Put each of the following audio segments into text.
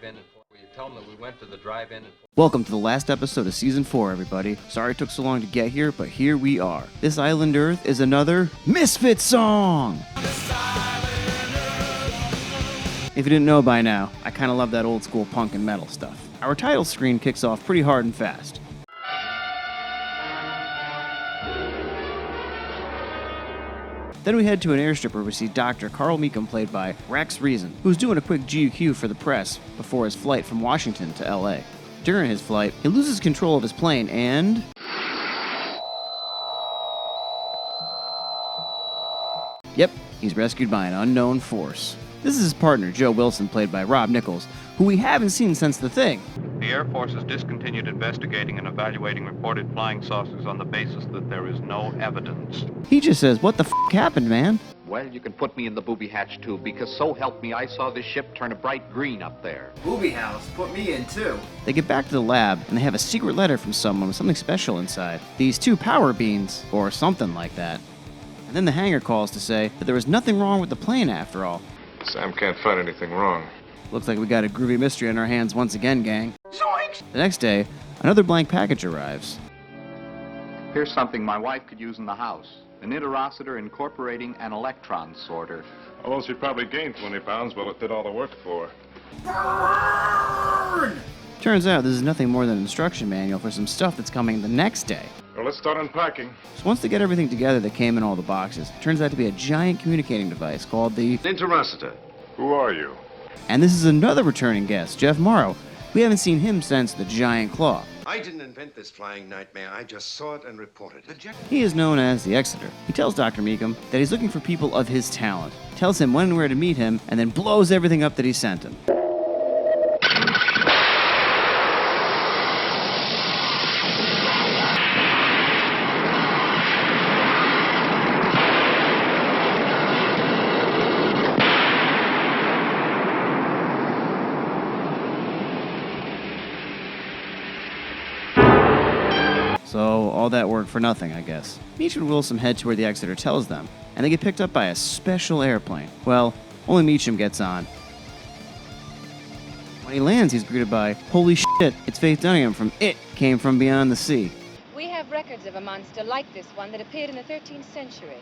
drive-in. We tell them that we went to the drive-in. Welcome to the last episode of Season 4, everybody. Sorry it took so long to get here, but here we are. This Island Earth is another Misfit song! If you didn't know by now, I kind of love that old school punk and metal stuff. Our title screen kicks off pretty hard and fast. Then we head to an airstrip where we see Dr. Carl Meekum, played by Rex Reason, who's doing a quick GQ for the press before his flight from Washington to LA. During his flight, he loses control of his plane and... Yep, he's rescued by an unknown force. This is his partner, Joe Wilson, played by Rob Nichols, who we haven't seen since The Thing. The Air Force has discontinued investigating and evaluating reported flying saucers on the basis that there is no evidence. He just says, what the f*** happened, man? Well, you can put me in the booby hatch, too, because so help me, I saw this ship turn a bright green up there. Booby house, put me in, too. They get back to the lab, and they have a secret letter from someone with something special inside. These 2 power beans, or something like that. And then the hangar calls to say that there was nothing wrong with the plane after all. Sam can't find anything wrong. Looks like we got a groovy mystery on our hands once again, gang. Zoinks! The next day, another blank package arrives. Here's something my wife could use in the house. An interocitor incorporating an electron sorter. Although she probably gained 20 pounds, well, it did all the work for her. Burn! Turns out this is nothing more than an instruction manual for some stuff that's coming the next day. Well, let's start unpacking. So once they get everything together that came in all the boxes, it turns out to be a giant communicating device called the Interocitor. Who are you? And this is another returning guest, Jeff Morrow. We haven't seen him since the Giant Claw. I didn't invent this flying nightmare. I just saw it and reported it. He is known as the Exeter. He tells Dr. Meekum that he's looking for people of his talent, tells him when and where to meet him, and then blows everything up that he sent him. So, all that work for nothing, I guess. Meacham and Wilson head to where the Exeter tells them, and they get picked up by a special airplane. Well, only Meacham gets on. When he lands, he's greeted by, "Holy shit, it's Faith Dunningham from It Came From Beyond the Sea." We have records of a monster like this one that appeared in the 13th century.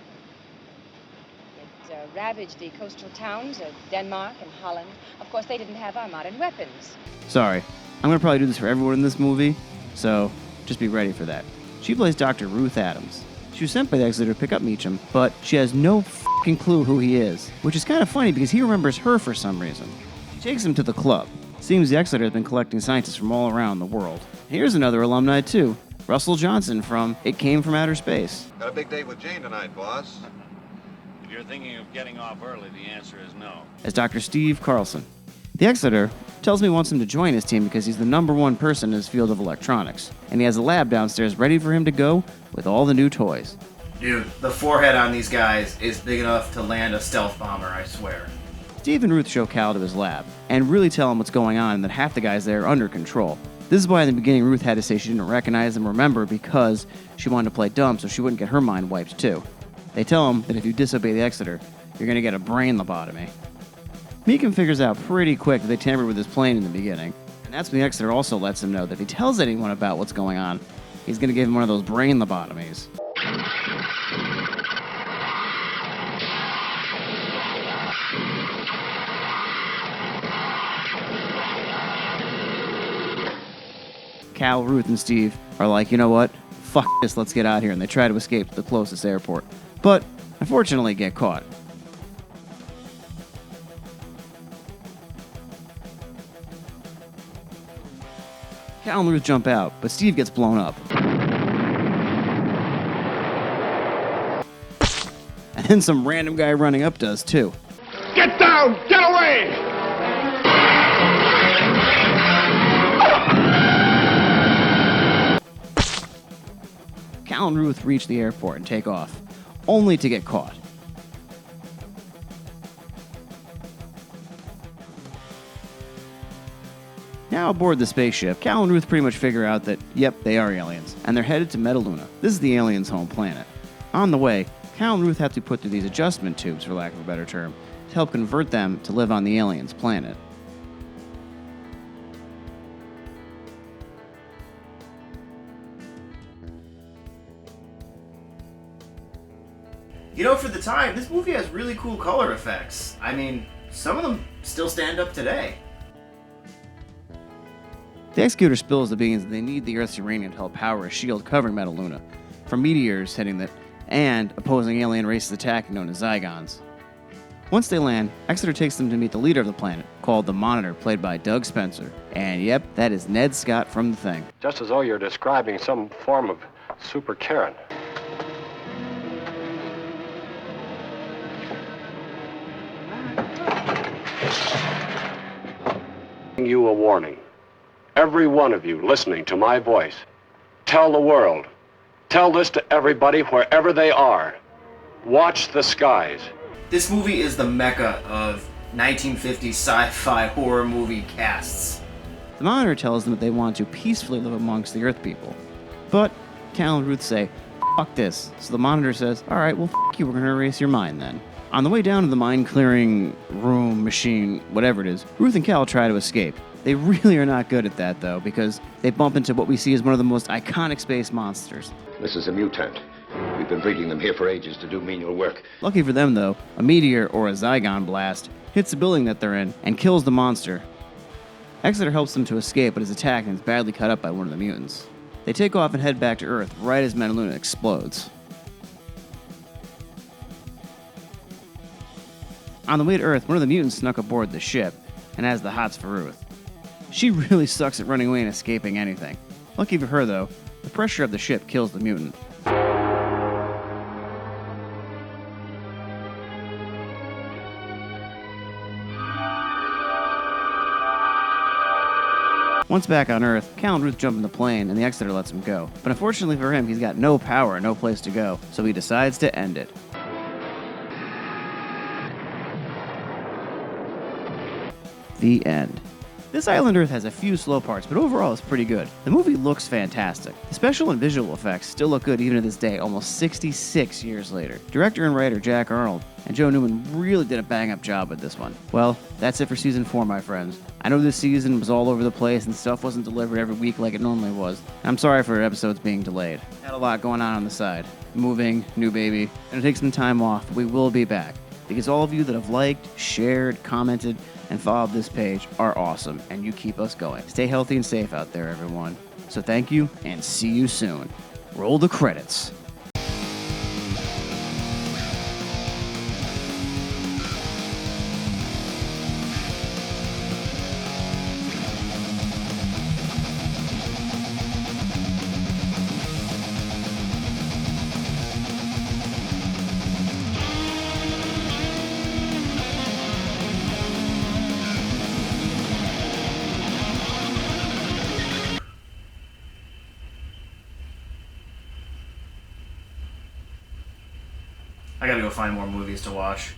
It ravaged the coastal towns of Denmark and Holland. Of course, they didn't have our modern weapons. Sorry, I'm gonna probably do this for everyone in this movie, so just be ready for that. She plays Dr. Ruth Adams. She was sent by the Exeter to pick up Meacham, but she has no f***ing clue who he is, which is kind of funny because he remembers her for some reason. She takes him to the club. Seems the Exeter has been collecting scientists from all around the world. Here's another alumni too, Russell Johnson from It Came From Outer Space. Got a big date with Jane tonight, boss. If you're thinking of getting off early, the answer is no. As Dr. Steve Carlson. The Exeter tells me he wants him to join his team because he's the #1 person in his field of electronics, and he has a lab downstairs ready for him to go with all the new toys. Dude, the forehead on these guys is big enough to land a stealth bomber, I swear. Steve and Ruth show Cal to his lab, and really tell him what's going on and that half the guys there are under control. This is why in the beginning Ruth had to say she didn't recognize them or remember because she wanted to play dumb so she wouldn't get her mind wiped too. They tell him that if you disobey the Exeter, you're going to get a brain lobotomy. Meekum figures out pretty quick that they tampered with his plane in the beginning, and that's when the Exeter also lets him know that if he tells anyone about what's going on, he's going to give him one of those brain lobotomies. Cal, Ruth, and Steve are like, you know what? Fuck this, let's get out here, and they try to escape to the closest airport, but unfortunately get caught. Cal and Ruth jump out, but Steve gets blown up. And then some random guy running up does too. Get down! Get away! Cal and Ruth reach the airport and take off, only to get caught. Now aboard the spaceship, Cal and Ruth pretty much figure out that, yep, they are aliens, and they're headed to Metaluna. This is the aliens' home planet. On the way, Cal and Ruth have to put through these adjustment tubes, for lack of a better term, to help convert them to live on the aliens' planet. You know, for the time, this movie has really cool color effects. I mean, some of them still stand up today. The Executor spills the beans and they need the Earth's uranium to help power a shield covering Metaluna from meteors hitting it and opposing alien races attacking known as Zygons. Once they land, Exeter takes them to meet the leader of the planet, called the Monitor, played by Doug Spencer. And yep, that is Ned Scott from The Thing. Just as though you're describing some form of super Karen. You a warning. Every one of you listening to my voice, tell the world. Tell this to everybody wherever they are. Watch the skies. This movie is the mecca of 1950s sci-fi horror movie casts. The Monitor tells them that they want to peacefully live amongst the Earth people. But Cal and Ruth say, fuck this. So the Monitor says, alright, well fuck you, we're gonna erase your mind then. On the way down to the mine-clearing room, machine, whatever it is, Ruth and Cal try to escape. They really are not good at that though, because they bump into what we see as one of the most iconic space monsters. This is a mutant. We've been breeding them here for ages to do menial work. Lucky for them though, a meteor or a Zygon blast hits the building that they're in and kills the monster. Exeter helps them to escape but is attacked and is badly cut up by one of the mutants. They take off and head back to Earth right as Metaluna explodes. On the way to Earth, one of the mutants snuck aboard the ship and has the hots for Ruth. She really sucks at running away and escaping anything. Lucky for her though, the pressure of the ship kills the mutant. Once back on Earth, Cal and Ruth jump in the plane and the Exeter lets him go. But unfortunately for him, he's got no power and no place to go, so he decides to end it. The end. This Island Earth has a few slow parts, but overall it's pretty good. The movie looks fantastic. The special and visual effects still look good even to this day, almost 66 years later. Director and writer Jack Arnold and Joe Newman really did a bang-up job with this one. Well, that's it for season 4, my friends. I know this season was all over the place and stuff wasn't delivered every week like it normally was. I'm sorry for episodes being delayed. Had a lot going on the side. Moving, new baby, and it takes some time off, but we will be back. Because all of you that have liked, shared, commented, and followed this page are awesome, and you keep us going. Stay healthy and safe out there, everyone. So thank you, and see you soon. Roll the credits. I gotta go find more movies to watch.